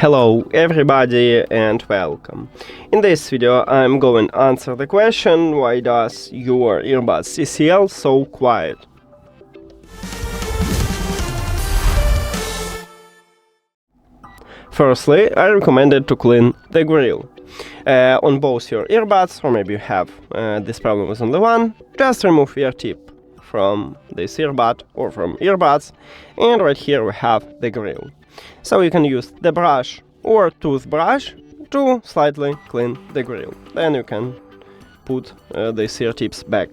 Hello everybody and welcome. In this video I'm going to answer the question, why does your earbuds TCL so quiet? Firstly, I recommend it to clean the grill. On both your earbuds, or maybe you have this problem with only one, just remove your tip from this earbud or from earbuds, and right here we have the grill. So you can use the brush or toothbrush to slightly clean the grill. Then you can put these ear tips back.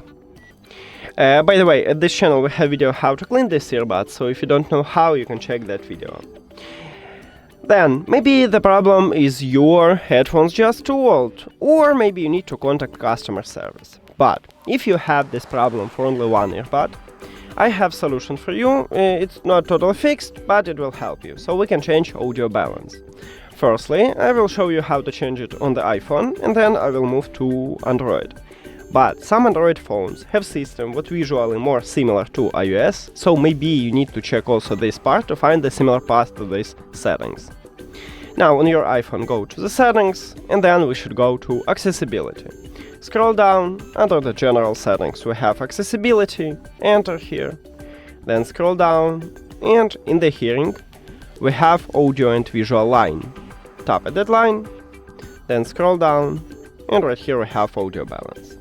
By the way, at this channel we have a video how to clean this earbud, so if you don't know how, you can check that video. Then, maybe the problem is your headphones just too old, or maybe you need to contact customer service. But if you have this problem for only one earbud, I have solution for you. It's not totally fixed, but it will help you. So we can change audio balance. Firstly, I will show you how to change it on the iPhone, and then I will move to Android. But some Android phones have system what visually more similar to iOS, so maybe you need to check also this part to find the similar path to these settings. Now on your iPhone go to the settings, and then we should go to accessibility. Scroll down, under the general settings we have accessibility, enter here. Then scroll down, and in the hearing we have audio and visual line. Tap at that line, then scroll down, and right here we have audio balance.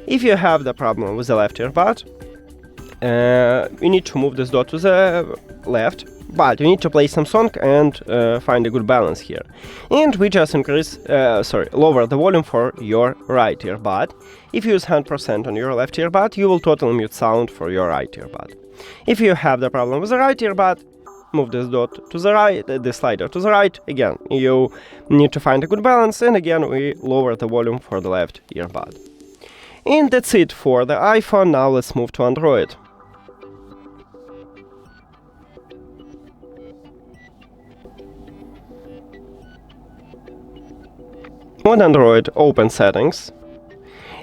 If you have the problem with the left earbud, you need to move this dot to the left, but you need to play some song and find a good balance here. And we just lower the volume for your right earbud. If you use 100% on your left earbud, you will totally mute sound for your right earbud. If you have the problem with the right earbud, move this dot to the right, the slider to the right. Again, you need to find a good balance, and again we lower the volume for the left earbud. And that's it for the iPhone. Now let's move to Android. On Android, open settings,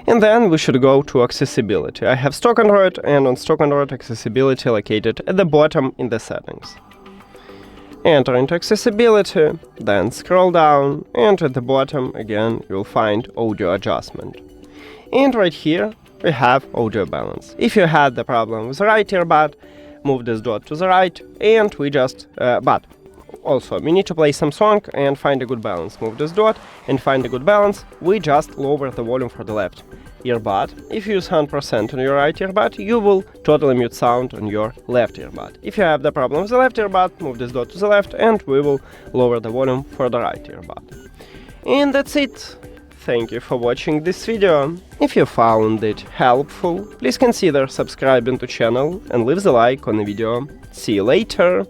and then we should go to accessibility. I have stock Android, and on stock Android accessibility located at the bottom in the settings. Enter into accessibility, then scroll down, and at the bottom again you'll find audio adjustment. And right here we have audio balance. If you had the problem with the right earbud, move this dot to the right, and we just but also we need to play some song and find a good balance. Move this dot and find a good balance. We just lower the volume for the left earbud. If you use 100% on your right earbud, you will totally mute sound on your left earbud. If you have the problem with the left earbud, move this dot to the left, and we will lower the volume for the right earbud. And that's it. Thank you for watching this video. If you found it helpful, please consider subscribing to channel and leave the like on the video. See you later!